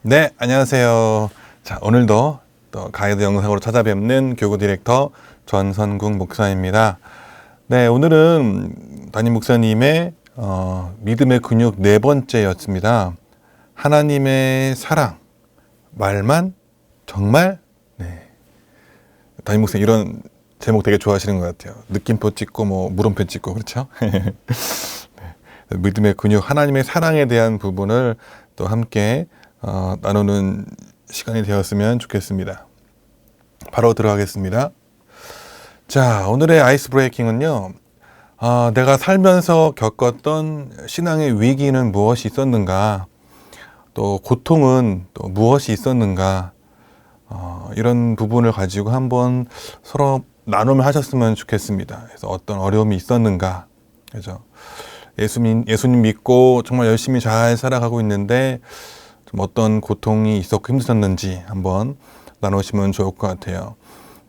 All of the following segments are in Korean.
네, 안녕하세요. 자, 오늘도 또 가이드 영상으로 찾아뵙는 교구 디렉터 전선궁 목사입니다. 네, 오늘은 담임 목사님의 믿음의 근육 네 번째였습니다. 하나님의 사랑, 말만, 정말. 네, 담임 목사님 이런 제목 되게 좋아하시는 것 같아요. 느낌표 찍고 뭐 물음표 찍고 그렇죠? 네, 믿음의 근육, 하나님의 사랑에 대한 부분을 또 함께 나누는 시간이 되었으면 좋겠습니다. 바로 들어가겠습니다. 자, 오늘의 아이스 브레이킹은요. 내가 살면서 겪었던 신앙의 위기는 무엇이 있었는가, 또 고통은 또 무엇이 있었는가, 이런 부분을 가지고 한번 서로 나눔을 하셨으면 좋겠습니다. 그래서 어떤 어려움이 있었는가, 그죠? 예수님 믿고 정말 열심히 잘 살아가고 있는데 좀 어떤 고통이 있었고 힘드셨는지 한번 나누시면 좋을 것 같아요.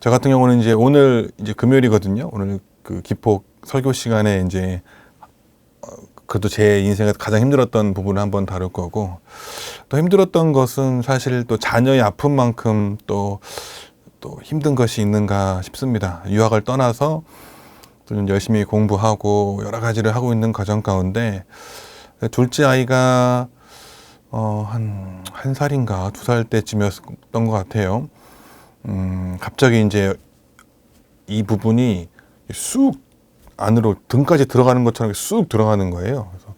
저 같은 경우는 이제 오늘 이제 금요일이거든요. 오늘 그 기폭 설교 시간에 이제 그래도 제 인생에서 가장 힘들었던 부분을 한번 다룰 거고, 또 힘들었던 것은 사실 또 자녀의 아픔만큼 또 힘든 것이 있는가 싶습니다. 유학을 떠나서 또 열심히 공부하고 여러 가지를 하고 있는 과정 가운데 둘째 아이가 한 살인가 2살 때쯤이었던 것 같아요. 갑자기 이제 이 부분이 쑥 안으로 등까지 들어가는 것처럼 쑥 들어가는 거예요. 그래서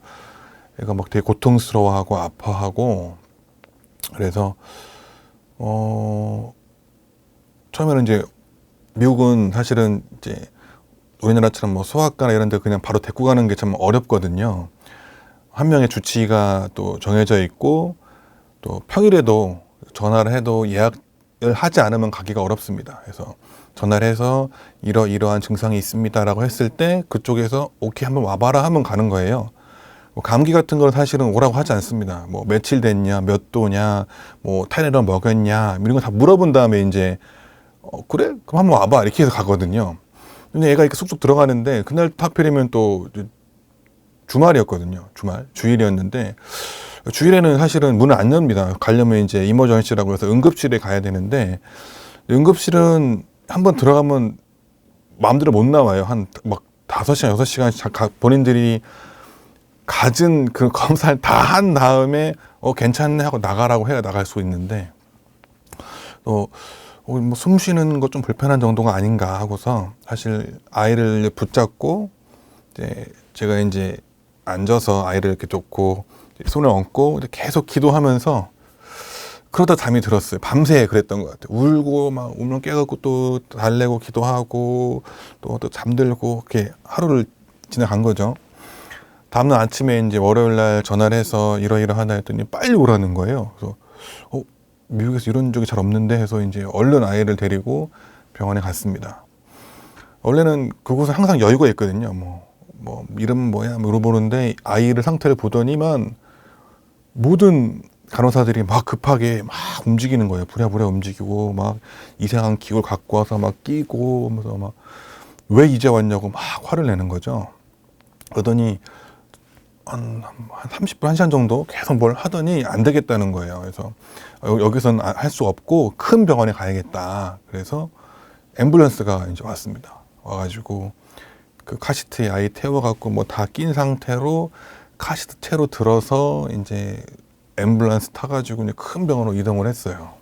애가 막 되게 고통스러워하고 아파하고, 그래서 처음에는 이제 미국은 사실은 이제 우리나라처럼 뭐 소아과나 이런 데 그냥 바로 데리고 가는 게 참 어렵거든요. 한 명의 주치의가 또 정해져 있고, 또 평일에도 전화를 해도 예약을 하지 않으면 가기가 어렵습니다. 그래서 전화를 해서 이러이러한 증상이 있습니다라고 했을 때 그쪽에서 오케이 한번 와봐라 하면 가는 거예요. 뭐 감기 같은 건 사실은 오라고 하지 않습니다. 뭐 며칠 됐냐, 몇 도냐, 뭐 타이레놀 먹였냐, 이런 거 다 물어본 다음에 이제 그래? 그럼 한번 와봐 이렇게 해서 가거든요. 근데 애가 이렇게 쑥쑥 들어가는데 그날 하필이면 또 주말이었거든요. 주일이었는데 주일에는 사실은 문을 안 엽니다. 가려면 이제 이머전시라고 해서 응급실에 가야 되는데, 응급실은 한번 들어가면 마음대로 못 나와요. 한 막 5시간, 6시간 본인들이 갖은 그 검사를 다 한 다음에 괜찮네 하고 나가라고 해야 나갈 수 있는데, 또 뭐 숨 쉬는 것 좀 불편한 정도가 아닌가 하고서 사실 아이를 붙잡고 제가 이제 앉아서 아이를 이렇게 놓고 손을 얹고 계속 기도하면서 그러다 잠이 들었어요. 밤새 그랬던 것 같아요. 울고 막 울면 깨갖고 또 달래고 기도하고 또 잠들고 이렇게 하루를 지나간 거죠. 다음날 아침에 이제 월요일날 전화를 해서 이러이러하다 했더니 빨리 오라는 거예요. 그래서 미국에서 이런 적이 잘 없는데 해서 이제 얼른 아이를 데리고 병원에 갔습니다. 원래는 그곳은 항상 여유가 있거든요. 뭐 이름 뭐야 물어보는데 아이를 상태를 보더니만 모든 간호사들이 막 급하게 막 움직이는 거예요. 부랴부랴 움직이고 막 이상한 기구를 갖고 와서 막 끼고 하면서 막 왜 이제 왔냐고 막 화를 내는 거죠. 그러더니 한 30분, 1시간 정도 계속 뭘 하더니 안 되겠다는 거예요. 그래서 여기서는 할 수 없고 큰 병원에 가야겠다. 그래서 앰뷸런스가 이제 왔습니다. 와가지고 그 카시트에 아이 태워갖고 뭐 다 낀 상태로 카시트 채로 들어서 이제 앰뷸런스 타가지고 이제 큰 병원으로 이동을 했어요.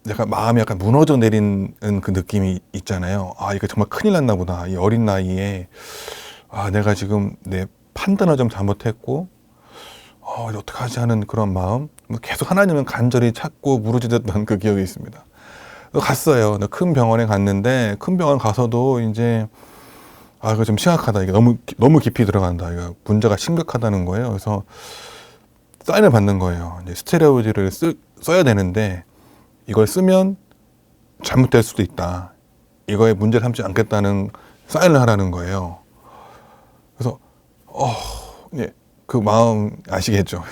약간 마음이 약간 무너져 내리는 그 느낌이 있잖아요. 이거 정말 큰일 났나 보다. 이 어린 나이에 내가 지금 내 판단을 좀 잘못했고 이제 어떡하지 하는 그런 마음, 계속 하나님은 간절히 찾고 무르짖었던 그 기억이 있습니다. 갔어요. 큰 병원에 갔는데 큰 병원 가서도 이제 이거 좀 심각하다. 이게 너무 깊이 들어간다. 이거 문제가 심각하다는 거예요. 그래서 사인을 받는 거예요. 이제 스테로이드를 써야 되는데 이걸 쓰면 잘못될 수도 있다. 이거에 문제를 삼지 않겠다는 사인을 하라는 거예요. 그래서 그 마음 아시겠죠?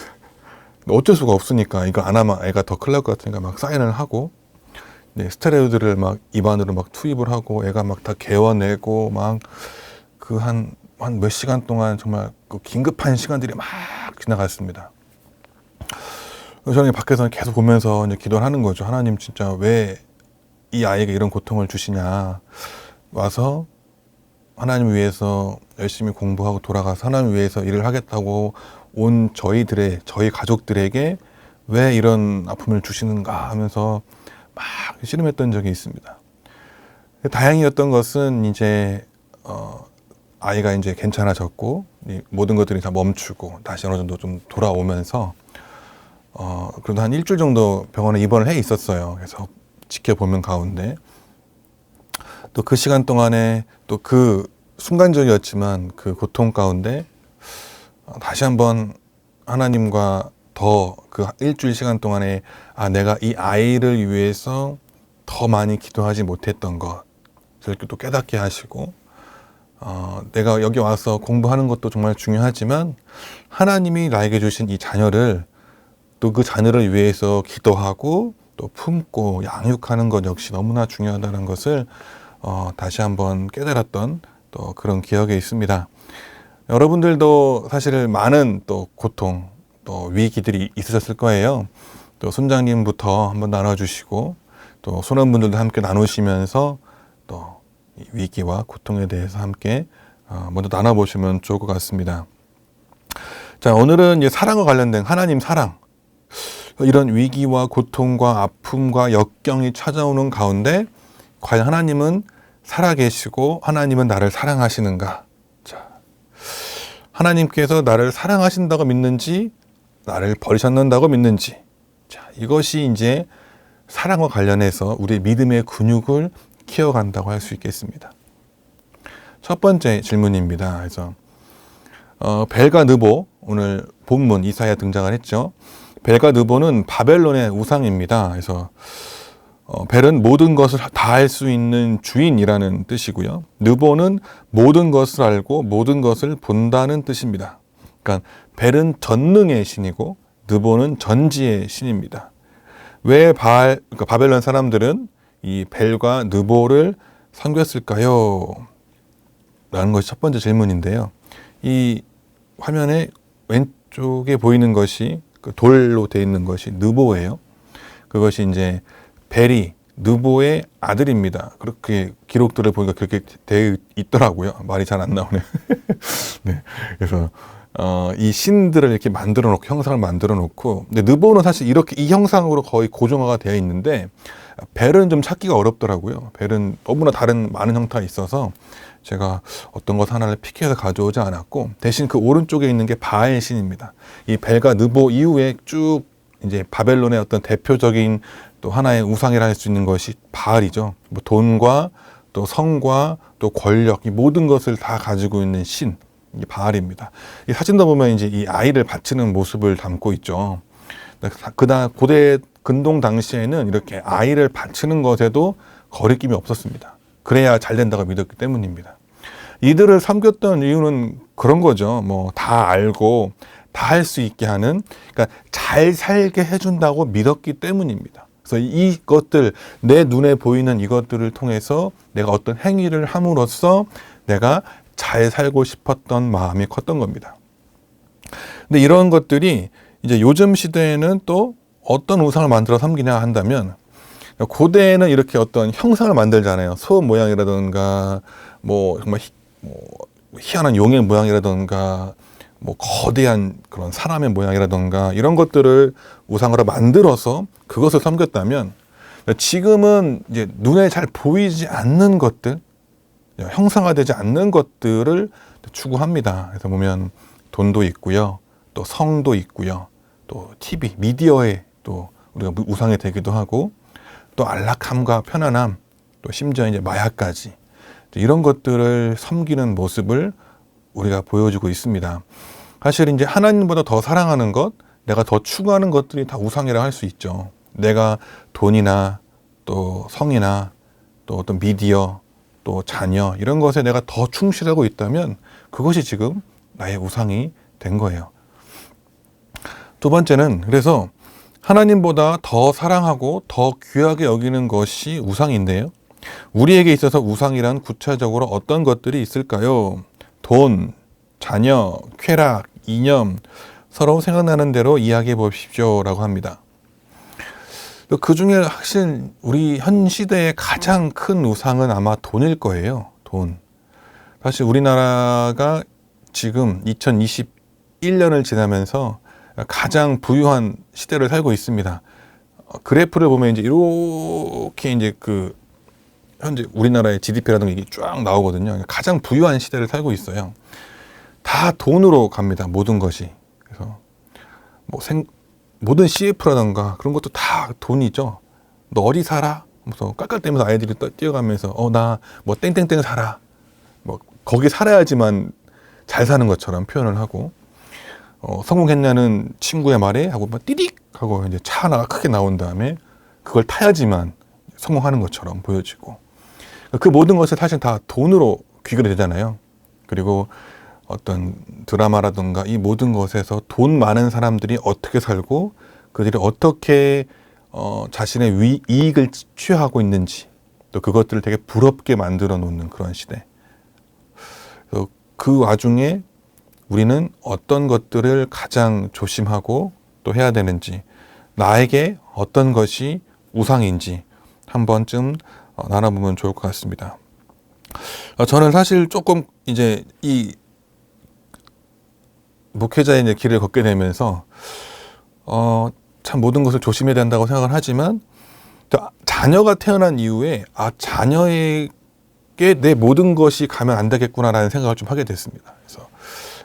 어쩔 수가 없으니까 이거 안 하면 애가 더 큰일 날 것 같으니까 막 사인을 하고, 스테로이드를 막 입안으로 막 투입을 하고 애가 막 다 개워내고 막 그 한 한 몇 시간 동안 정말 그 긴급한 시간들이 막 지나갔습니다. 그래서 저는 밖에서 계속 보면서 이제 기도를 하는 거죠. 하나님 진짜 왜 이 아이에게 이런 고통을 주시냐. 와서 하나님 위해서 열심히 공부하고 돌아가서 하나님 위해서 일을 하겠다고 온 저희 가족들에게 왜 이런 아픔을 주시는가 하면서 막 씨름했던 적이 있습니다. 다행이었던 것은 이제 아이가 이제 괜찮아졌고 모든 것들이 다 멈추고 다시 어느 정도 좀 돌아오면서 그래도 한 일주일 정도 병원에 입원을 해 있었어요. 그래서 지켜보는 가운데 또 그 시간 동안에 또 그 순간적이었지만 그 고통 가운데 다시 한번 하나님과 더 그 일주일 시간 동안에 내가 이 아이를 위해서 더 많이 기도하지 못했던 것을 또 깨닫게 하시고 내가 여기 와서 공부하는 것도 정말 중요하지만 하나님이 나에게 주신 이 자녀를 또 그 자녀를 위해서 기도하고 또 품고 양육하는 것 역시 너무나 중요하다는 것을 다시 한번 깨달았던 또 그런 기억이 있습니다. 여러분들도 사실 많은 또 고통, 또 위기들이 있으셨을 거예요. 또 손장님부터 한번 나눠주시고 또 손원분들도 함께 나누시면서 또 위기와 고통에 대해서 함께 먼저 나눠보시면 좋을 것 같습니다. 자, 오늘은 이제 사랑과 관련된 하나님 사랑, 이런 위기와 고통과 아픔과 역경이 찾아오는 가운데 과연 하나님은 살아계시고 하나님은 나를 사랑하시는가? 자, 하나님께서 나를 사랑하신다고 믿는지 나를 버리셨는다고 믿는지, 자, 이것이 이제 사랑과 관련해서 우리 믿음의 근육을 키워간다고 할 수 있겠습니다. 첫 번째 질문입니다. 그래서 벨과 느보, 오늘 본문 이사야 등장을 했죠. 벨과 느보는 바벨론의 우상입니다. 그래서 벨은 모든 것을 다 할 수 있는 주인이라는 뜻이고요. 느보는 모든 것을 알고 모든 것을 본다는 뜻입니다. 그러니까 벨은 전능의 신이고 느보는 전지의 신입니다. 왜 그러니까 바벨론 사람들은 이 벨과 느보를 섬겼을까요? 라는 것이 첫 번째 질문인데요. 이 화면에 왼쪽에 보이는 것이 그 돌로 되어 있는 것이 느보예요. 그것이 이제 벨이 느보의 아들입니다. 그렇게 기록들을 보니까 그렇게 되어 있더라고요. 말이 잘 안 나오네. 네. 그래서 이 신들을 이렇게 만들어 놓고 형상을 만들어 놓고, 근데 느보는 사실 이렇게 이 형상으로 거의 고정화가 되어 있는데 벨은 좀 찾기가 어렵더라고요. 벨은 너무나 다른 많은 형태가 있어서 제가 어떤 것 하나를 픽해서 가져오지 않았고, 대신 그 오른쪽에 있는 게 바알 신입니다. 이 벨과 느보 이후에 쭉 이제 바벨론의 어떤 대표적인 또 하나의 우상이라 할 수 있는 것이 바알이죠. 뭐 돈과 또 성과 또 권력, 이 모든 것을 다 가지고 있는 신, 이 바알입니다. 이 사진도 보면 이제 이 아이를 바치는 모습을 담고 있죠. 그다 고대 근동 당시에는 이렇게 아이를 바치는 것에도 거리낌이 없었습니다. 그래야 잘 된다고 믿었기 때문입니다. 이들을 섬겼던 이유는 그런 거죠. 뭐 다 알고 다 할 수 있게 하는, 그러니까 잘 살게 해준다고 믿었기 때문입니다. 그래서 이것들, 내 눈에 보이는 이것들을 통해서 내가 어떤 행위를 함으로써 내가 잘 살고 싶었던 마음이 컸던 겁니다. 근데 이런 것들이 이제 요즘 시대에는 또 어떤 우상을 만들어 섬기냐 한다면, 고대에는 이렇게 어떤 형상을 만들잖아요. 소 모양이라든가 뭐 정말 희한한 용의 모양이라든가 뭐 거대한 그런 사람의 모양이라든가 이런 것들을 우상으로 만들어서 그것을 섬겼다면, 지금은 이제 눈에 잘 보이지 않는 것들, 형상화되지 않는 것들을 추구합니다. 그래서 보면 돈도 있고요, 또 성도 있고요, 또 TV, 미디어에 또 우리가 우상이 되기도 하고, 또 안락함과 편안함, 또 심지어 이제 마약까지, 이런 것들을 섬기는 모습을 우리가 보여주고 있습니다. 사실 이제 하나님보다 더 사랑하는 것, 내가 더 추구하는 것들이 다 우상이라 할 수 있죠. 내가 돈이나 또 성이나 또 어떤 미디어, 또 자녀, 이런 것에 내가 더 충실하고 있다면 그것이 지금 나의 우상이 된 거예요. 두 번째는, 그래서 하나님보다 더 사랑하고 더 귀하게 여기는 것이 우상인데요. 우리에게 있어서 우상이란 구체적으로 어떤 것들이 있을까요? 돈, 자녀, 쾌락, 이념, 서로 생각나는 대로 이야기해 보십시오라고 합니다. 그 중에 확실히 우리 현 시대의 가장 큰 우상은 아마 돈일 거예요. 돈. 사실 우리나라가 지금 2021년을 지나면서 가장 부유한 시대를 살고 있습니다. 그래프를 보면 이제 이렇게 이제 그 현재 우리나라의 GDP라든가 이게 쫙 나오거든요. 가장 부유한 시대를 살고 있어요. 다 돈으로 갑니다. 모든 것이. 그래서 뭐 모든 CF라든가 그런 것도 다 돈이죠. 너 어디 살아? 무슨 깔깔대면서 아이들이 뛰어가면서 나 뭐 땡땡땡 살아. 뭐 거기 살아야지만 잘 사는 것처럼 표현을 하고 성공했냐는 친구의 말에 하고 막 띠딕 하고 이제 차 하나가 크게 나온 다음에 그걸 타야지만 성공하는 것처럼 보여지고 그 모든 것을 사실 다 돈으로 귀결이 되잖아요. 그리고 어떤 드라마라든가 이 모든 것에서 돈 많은 사람들이 어떻게 살고 그들이 어떻게 자신의 이익을 취하고 있는지 또 그것들을 되게 부럽게 만들어 놓는 그런 시대. 그래서 그 와중에 우리는 어떤 것들을 가장 조심하고 또 해야 되는지 나에게 어떤 것이 우상인지 한 번쯤 나눠보면 좋을 것 같습니다. 저는 사실 조금 이제 이 목회자의 이제 길을 걷게 되면서 참 모든 것을 조심해야 된다고 생각을 하지만 자녀가 태어난 이후에 자녀에게 내 모든 것이 가면 안 되겠구나라는 생각을 좀 하게 됐습니다. 그래서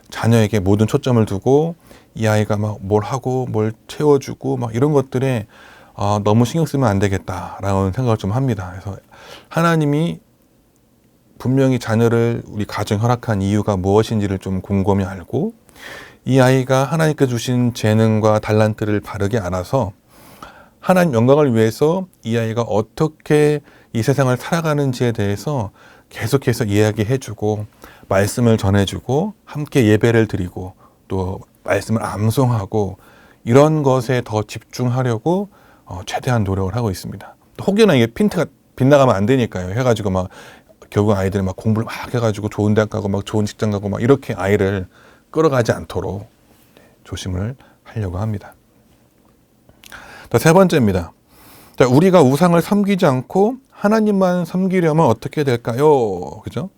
자녀에게 모든 초점을 두고 이 아이가 막 뭘 하고 뭘 채워주고 막 이런 것들에 너무 신경 쓰면 안 되겠다라는 생각을 좀 합니다. 그래서 하나님이 분명히 자녀를 우리 가정에 허락한 이유가 무엇인지를 좀 곰곰이 알고 이 아이가 하나님께 주신 재능과 달란트를 바르게 알아서 하나님 영광을 위해서 이 아이가 어떻게 이 세상을 살아가는지에 대해서 계속해서 이야기해주고 말씀을 전해주고 함께 예배를 드리고 또 말씀을 암송하고 이런 것에 더 집중하려고 최대한 노력을 하고 있습니다. 혹여나 이게 핀트가 빗나가면 안 되니까요. 해가지고 막 결국 아이들이 막 공부를 막 해가지고 좋은 대학 가고 막 좋은 직장 가고 막 이렇게 아이를 끌어가지 않도록 조심을 하려고 합니다. 세 번째입니다. 자, 우리가 우상을 섬기지 않고 하나님만 섬기려면 어떻게 될까요? 그죠?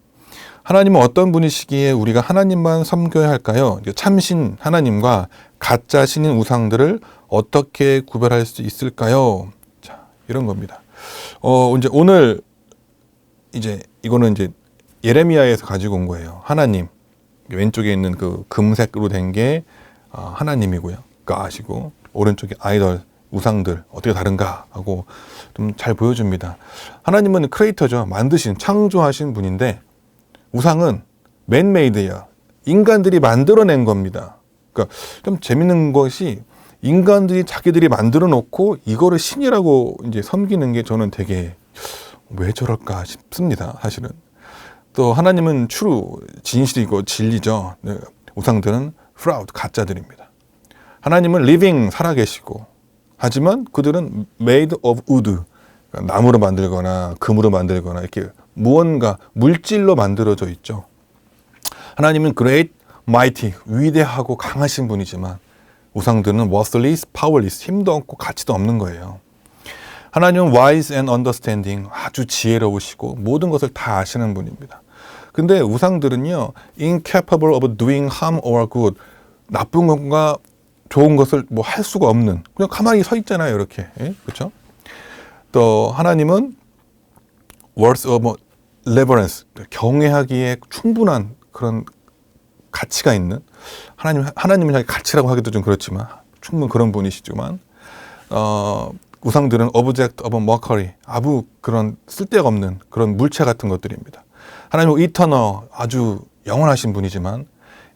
하나님은 어떤 분이시기에 우리가 하나님만 섬겨야 할까요? 참신 하나님과 가짜 신인 우상들을 어떻게 구별할 수 있을까요? 자, 이런 겁니다. 이제 오늘 이거는 이제 예레미야에서 가지고 온 거예요. 하나님. 왼쪽에 있는 그 금색으로 된 게 하나님이고요. 아시고 오른쪽에 아이돌 우상들 어떻게 다른가 하고 좀 잘 보여줍니다. 하나님은 크리에이터죠. 만드신 창조하신 분인데 우상은 맨메이드예요. 인간들이 만들어낸 겁니다. 그러니까 좀 재밌는 것이 인간들이 자기들이 만들어 놓고 이거를 신이라고 이제 섬기는 게 저는 되게 왜 저럴까 싶습니다. 사실은. 또 하나님은 true, 진실이고 진리죠. 네, 우상들은 fraud, 가짜들입니다. 하나님은 living, 살아계시고 하지만 그들은 made of wood, 그러니까 나무로 만들거나 금으로 만들거나 이렇게 무언가 물질로 만들어져 있죠. 하나님은 great, mighty, 위대하고 강하신 분이지만 우상들은 worthless, powerless, 힘도 없고 가치도 없는 거예요. 하나님은 wise and understanding, 아주 지혜로우시고 모든 것을 다 아시는 분입니다. 근데 우상들은요, incapable of doing harm or good, 나쁜 것과 좋은 것을 뭐 할 수가 없는, 그냥 가만히 서 있잖아요, 이렇게. 예? 그렇죠? 또 하나님은 worth of reverence, 경외하기에 충분한 그런 가치가 있는, 하나님을 향해 가치라고 하기도 좀 그렇지만 충분 그런 분이시지만 우상들은 object of mockery, 아주 그런 쓸데가 없는 그런 물체 같은 것들입니다. 하나님은 eternal, 아주 영원하신 분이지만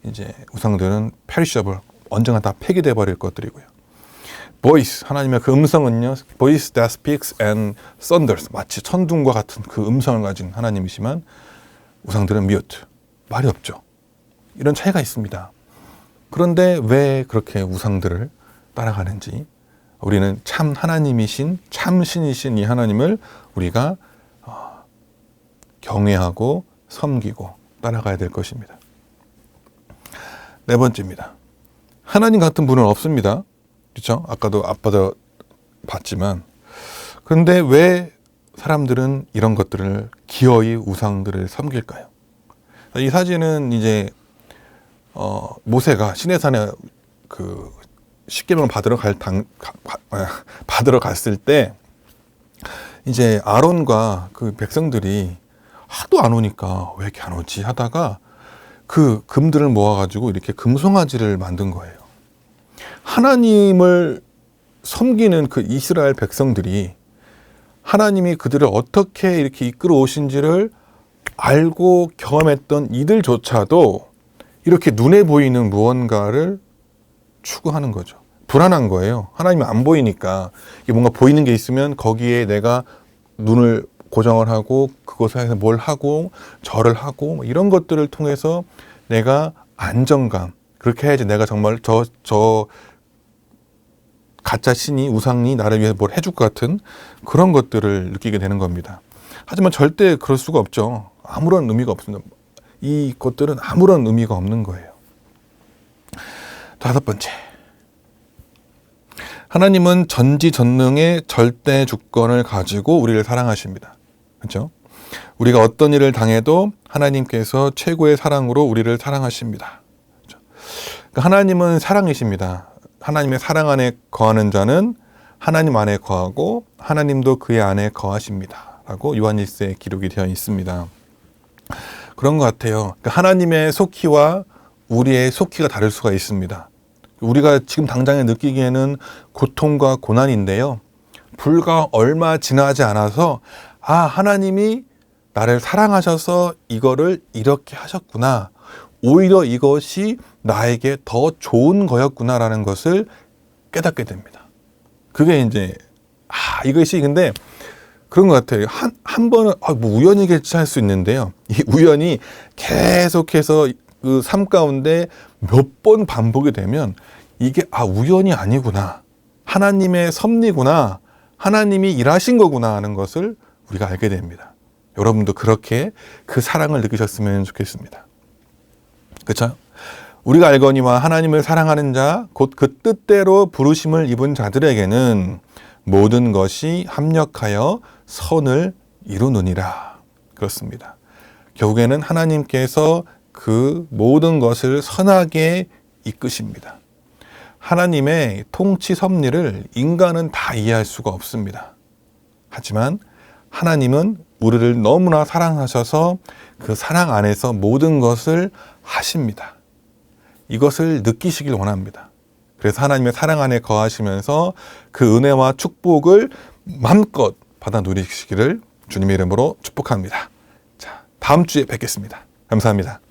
이제 우상들은 perishable, 언젠가 다 폐기돼 버릴 것들이고요. voice, 하나님의 그 음성은요, voice that speaks and thunders, 마치 천둥과 같은 그 음성을 가진 하나님이시만 우상들은 mute, 말이 없죠. 이런 차이가 있습니다. 그런데 왜 그렇게 우상들을 따라가는지, 우리는 참 하나님이신, 참 신이신 이 하나님을 우리가 경외하고 섬기고 따라가야 될 것입니다. 네 번째입니다. 하나님 같은 분은 없습니다. 그렇죠? 아까도 봤지만, 그런데 왜 사람들은 이런 것들을 기어이 우상들을 섬길까요? 이 사진은 이제 모세가 시내산에 그 십계명을 받으러 갔을 때 이제 아론과 그 백성들이 하도 안 오니까 왜 이렇게 안 오지 하다가 그 금들을 모아가지고 이렇게 금송아지를 만든 거예요. 하나님을 섬기는 그 이스라엘 백성들이 하나님이 그들을 어떻게 이렇게 이끌어 오신지를 알고 경험했던 이들조차도 이렇게 눈에 보이는 무언가를 추구하는 거죠. 불안한 거예요. 하나님이 안 보이니까 이게 뭔가 보이는 게 있으면 거기에 내가 눈을 고정을 하고 그곳에서 뭘 하고 절을 하고 뭐 이런 것들을 통해서 내가 안정감, 그렇게 해야지 내가 정말 저 가짜 신이, 우상이 나를 위해서 뭘 해줄 것 같은 그런 것들을 느끼게 되는 겁니다. 하지만 절대 그럴 수가 없죠. 아무런 의미가 없습니다. 이 것들은 아무런 의미가 없는 거예요. 다섯 번째, 하나님은 전지전능의 절대 주권을 가지고 우리를 사랑하십니다. 그렇죠? 우리가 어떤 일을 당해도 하나님께서 최고의 사랑으로 우리를 사랑하십니다. 그렇죠? 그러니까 하나님은 사랑이십니다. 하나님의 사랑 안에 거하는 자는 하나님 안에 거하고 하나님도 그의 안에 거하십니다. 라고 요한일서에 기록이 되어 있습니다. 그런 것 같아요. 그러니까 하나님의 속히와 우리의 속히가 다를 수가 있습니다. 우리가 지금 당장에 느끼기에는 고통과 고난인데요. 불과 얼마 지나지 않아서 하나님이 나를 사랑하셔서 이거를 이렇게 하셨구나. 오히려 이것이 나에게 더 좋은 거였구나라는 것을 깨닫게 됩니다. 그게 이제 이것이 근데 그런 것 같아요. 한 번은 뭐 우연이겠지 할 수 있는데요. 이 우연이 계속해서 그 삶 가운데 몇 번 반복이 되면 이게 우연이 아니구나. 하나님의 섭리구나. 하나님이 일하신 거구나 하는 것을 우리가 알게 됩니다. 여러분도 그렇게 그 사랑을 느끼셨으면 좋겠습니다. 그렇죠? 우리가 알거니와 하나님을 사랑하는 자, 곧 그 뜻대로 부르심을 입은 자들에게는 모든 것이 합력하여 선을 이루느니라. 그렇습니다. 결국에는 하나님께서 그 모든 것을 선하게 이끄십니다. 하나님의 통치 섭리를 인간은 다 이해할 수가 없습니다. 하지만 하나님은 우리를 너무나 사랑하셔서 그 사랑 안에서 모든 것을 하십니다. 이것을 느끼시길 원합니다. 그래서 하나님의 사랑 안에 거하시면서 그 은혜와 축복을 마음껏 받아 누리시기를 주님의 이름으로 축복합니다. 자, 다음 주에 뵙겠습니다. 감사합니다.